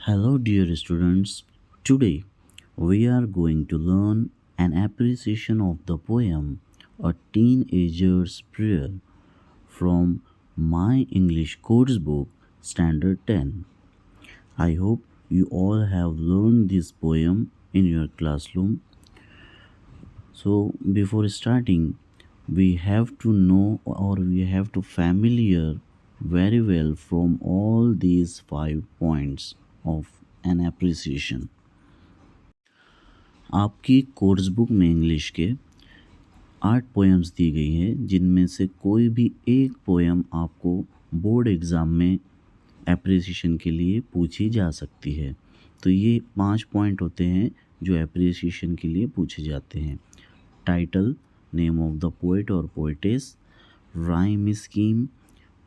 Hello, dear students. Today we are going to learn an appreciation of the poem A Teenager's Prayer from my English course book, Standard 10. I hope you all have learned this poem in your classroom. So, before starting, we have to know or we have to familiar very well from all these 5 points of an appreciation. आपकी course book में English के 8 poems दी गई है, जिनमें से कोई भी एक पोएम आपको बोर्ड एग्ज़ाम में एप्रिसिएशन के लिए पूछी जा सकती है। तो ये 5 पॉइंट होते हैं जो एप्रिसिएशन के लिए पूछे जाते हैं। Title, name of the poet और poetess, rhyme scheme,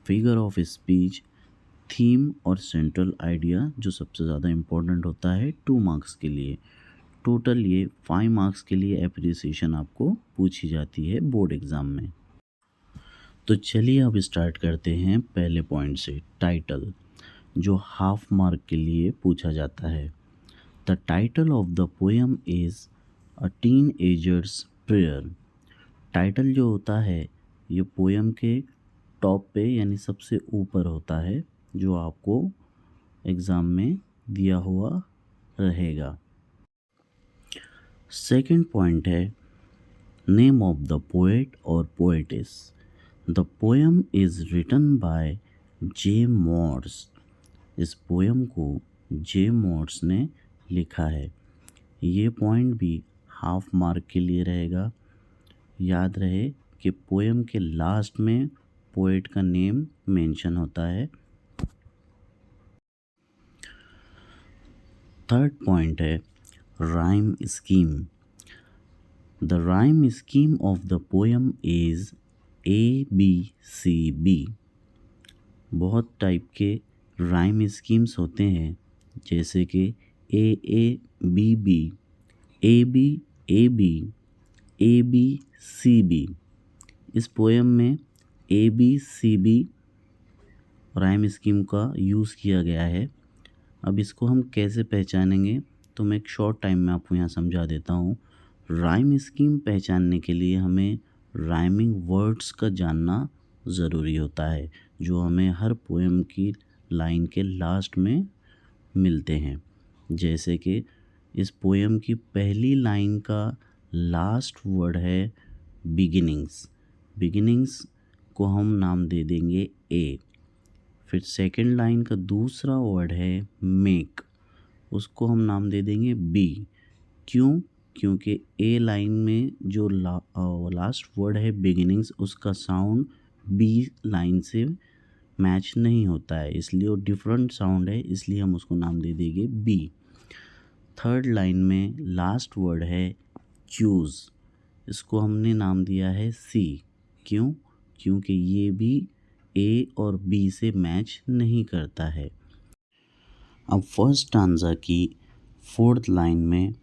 figure of speech, theme और सेंट्रल आइडिया जो सबसे ज़्यादा इम्पोर्टेंट होता है 2 मार्क्स के लिए। टोटल ये 5 मार्क्स के लिए एप्रिसिएशन आपको पूछी जाती है बोर्ड एग्ज़ाम में। तो चलिए अब स्टार्ट करते हैं पहले पॉइंट से, टाइटल, जो हाफ मार्क के लिए पूछा जाता है। The title of the poem is a teenagers prayer. Title जो होता है ये पोएम के टॉप पे यानी सबसे ऊपर होता है, जो आपको एग्ज़ाम में दिया हुआ रहेगा। सेकंड पॉइंट है नेम ऑफ द पोएट और poetess. The poem is written by J Morse. इस पोएम को जे मॉर्स ने लिखा है। ये पॉइंट भी हाफ मार्क के लिए रहेगा। याद रहे कि पोएम के लास्ट में पोएट का नेम मेंशन होता है। थर्ड पॉइंट है rhyme scheme. The rhyme scheme of the poem is ABCB। बहुत टाइप के राइम स्कीम्स होते हैं, जैसे कि AABB, ABAB, ABCB। इस पोएम में ABCB राइम स्कीम का यूज़ किया गया है। अब इसको हम कैसे पहचानेंगे, तो मैं एक शॉर्ट टाइम में आपको यहाँ समझा देता हूँ। राइम स्कीम पहचानने के लिए हमें राइमिंग वर्ड्स का जानना ज़रूरी होता है, जो हमें हर पोएम की लाइन के लास्ट में मिलते हैं। जैसे कि इस पोएम की पहली लाइन का लास्ट वर्ड है बिगिनिंग्स। बिगिनिंग्स को हम नाम दे देंगे A। फिर सेकंड लाइन का दूसरा वर्ड है मेक, उसको हम नाम दे देंगे B। क्यों? क्योंकि A लाइन में जो लास्ट वर्ड है बिगिनिंग्स, उसका साउंड B लाइन से मैच नहीं होता है, इसलिए वो डिफरेंट साउंड है, इसलिए हम उसको नाम दे देंगे B। थर्ड लाइन में लास्ट वर्ड है चूज़, इसको हमने नाम दिया है C। क्यों? क्योंकि ये भी A और B से मैच नहीं करता है। अब फर्स्ट स्टांजा की फोर्थ लाइन में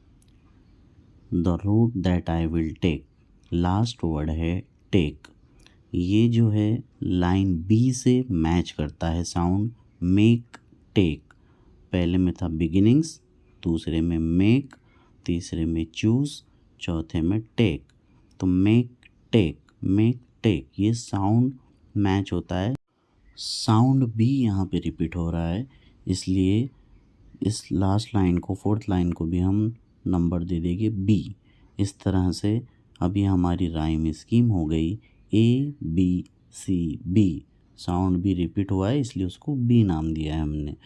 the root that I will take, last word है टेक। ये जो है लाइन B से मैच करता है साउंड मेक टेक। पहले में था बिगिनिंग्स, दूसरे में मेक, तीसरे में चूज़, चौथे में टेक। तो मेक टेक ये साउंड मैच होता है। साउंड भी यहाँ पे रिपीट हो रहा है, इसलिए इस लास्ट लाइन को, फोर्थ लाइन को भी हम नंबर दे देंगे B। इस तरह से अभी हमारी राइम स्कीम हो गई ABCB। साउंड भी रिपीट हुआ है, इसलिए उसको B नाम दिया है हमने।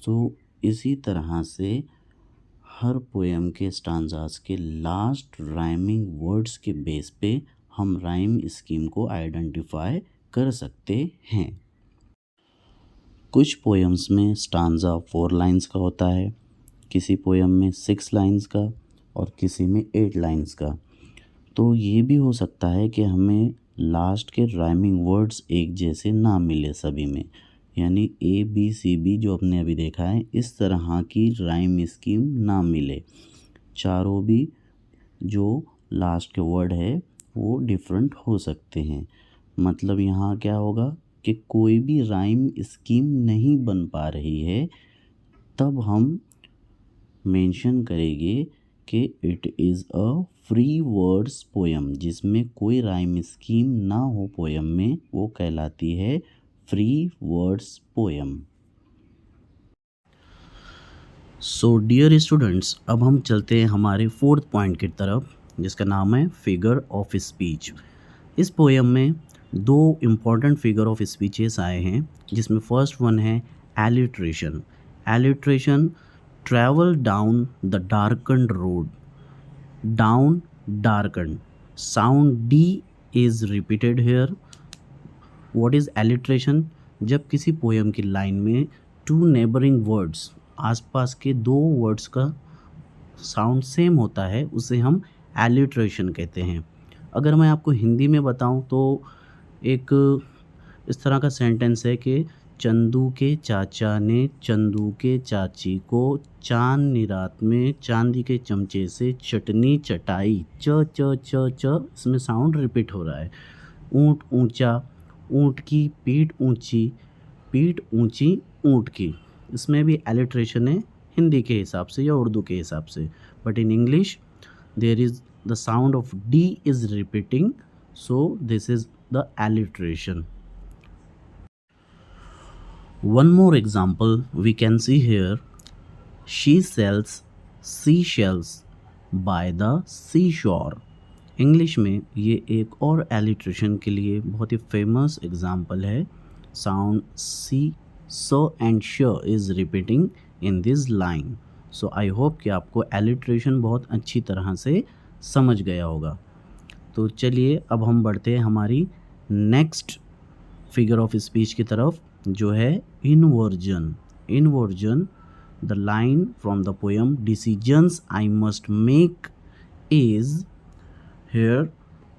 तो इसी तरह से हर पोएम के स्टांजास के लास्ट राइमिंग वर्ड्स के बेस पे हम राइम स्कीम को आइडेंटिफाई कर सकते हैं। कुछ पोएम्स में स्टांजा 4 लाइंस का होता है, किसी पोएम में 6 लाइंस का और किसी में 8 लाइंस का। तो ये भी हो सकता है कि हमें लास्ट के राइमिंग वर्ड्स एक जैसे ना मिले सभी में, यानी ABCB जो आपने अभी देखा है, इस तरह की राइम स्कीम ना मिले। चारों भी जो लास्ट के वर्ड है वो डिफरेंट हो सकते हैं। मतलब यहाँ क्या होगा कि कोई भी राइम स्कीम नहीं बन पा रही है तब हम मेंशन करेंगे कि it is a free words poem, जिसमें कोई राइम स्कीम ना हो पोएम में, वो कहलाती है free words poem. So dear students, अब हम चलते हैं हमारे फोर्थ पॉइंट की तरफ, जिसका नाम है फिगर ऑफ स्पीच। इस पोएम में दो इम्पॉर्टेंट फिगर ऑफ स्पीचेस आए हैं, जिसमें फर्स्ट वन है alliteration. Alliteration, travel down the darkened road, down darkened, sound D is repeated here. What is alliteration? जब किसी पोएम की लाइन में टू नेबरिंग वर्ड्स, आसपास के दो वर्ड्स का साउंड सेम होता है, उसे हम एलिट्रेशन कहते हैं। अगर मैं आपको हिंदी में बताऊं तो एक इस तरह का सेंटेंस है कि चंदू के चाचा ने चंदू के चाची को चांदनी रात में चांदी के चमचे से चटनी चटाई। च च च च, इसमें साउंड रिपीट हो रहा है। ऊंट ऊंचा, ऊंट की पीठ ऊंची, पीठ ऊंची ऊंट की, इसमें भी एलिट्रेशन है हिंदी के हिसाब से या उर्दू के हिसाब से। But in English there is the sound of D is repeating, so this is the alliteration. One more example we can see here. She sells seashells by the seashore. English में ये एक और एलिट्रेशन के लिए बहुत ही famous example है। Sound C, so and श is repeating in this line. So I hope कि आपको एलिट्रेशन बहुत अच्छी तरह से समझ गया होगा। तो चलिए अब हम बढ़ते हैं हमारी नेक्स्ट फिगर ऑफ स्पीच की तरफ, जो है inversion. Inversion, the line from the poem decisions I must make is here.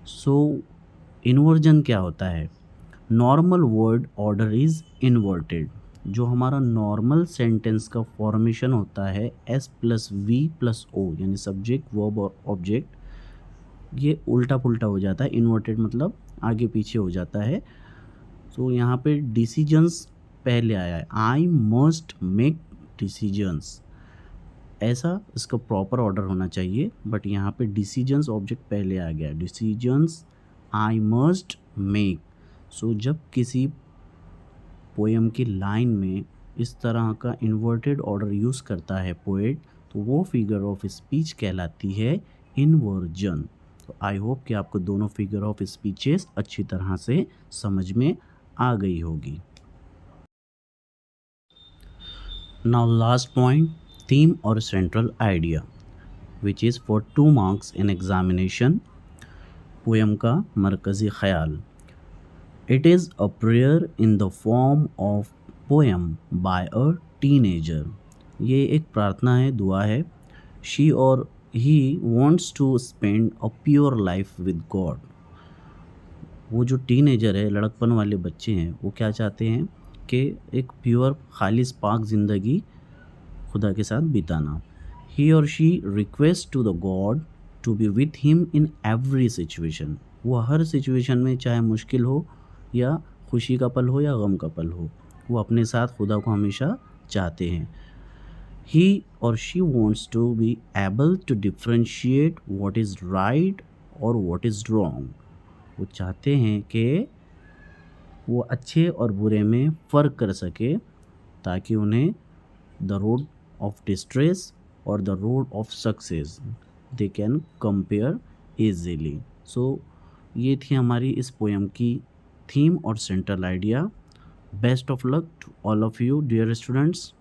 So inversion क्या होता है? Normal word order is inverted. जो हमारा नॉर्मल सेंटेंस का फॉर्मेशन होता है S + V + O, यानी सब्जेक्ट वर्ब और ऑब्जेक्ट, ये उल्टा पुल्टा हो जाता है। इन्वर्टेड मतलब आगे पीछे हो जाता है। तो यहाँ पे डिसीजंस पहले आया है, आई मस्ट मेक डिसीजंस, ऐसा इसका प्रॉपर ऑर्डर होना चाहिए। बट यहाँ पे डिसीजंस ऑब्जेक्ट पहले आ गया, डिसीजंस आई मस्ट मेक। सो जब किसी पोएम की लाइन में इस तरह का इन्वर्टेड ऑर्डर यूज़ करता है पोएट, तो वो फिगर ऑफ स्पीच कहलाती है इन्वर्जन। तो आई होप कि आपको दोनों फिगर ऑफ स्पीचेस अच्छी तरह से समझ में आ गई होगी। नाउ लास्ट पॉइंट, थीम और central idea, which is for 2 marks in examination. Poem का मरकज़ी ख्याल। It is a prayer in the form of poem by a teenager. ये एक प्रार्थना है, दुआ है। शी और he wants to spend a pure life with God. वो जो टीनेजर है, लड़कपन वाले बच्चे हैं, वो क्या चाहते हैं कि एक प्योर खालिस पाक ज़िंदगी खुदा के साथ बिताना। ही और she request to the God to be with him in every situation. वो हर सिचुएशन में, चाहे मुश्किल हो या खुशी का पल हो या गम का पल हो, वो अपने साथ खुदा को हमेशा चाहते हैं। ही और she wants to be able to differentiate what is right और वॉट इज़ रॉन्ग। वो चाहते हैं कि वो अच्छे और बुरे में फ़र्क कर सके, ताकि उन्हें द रोड ऑफ डिस्ट्रेस और the road of success they can compare easily. So ये थी हमारी इस पोएम की थीम और central idea. Best of luck to all of you dear students.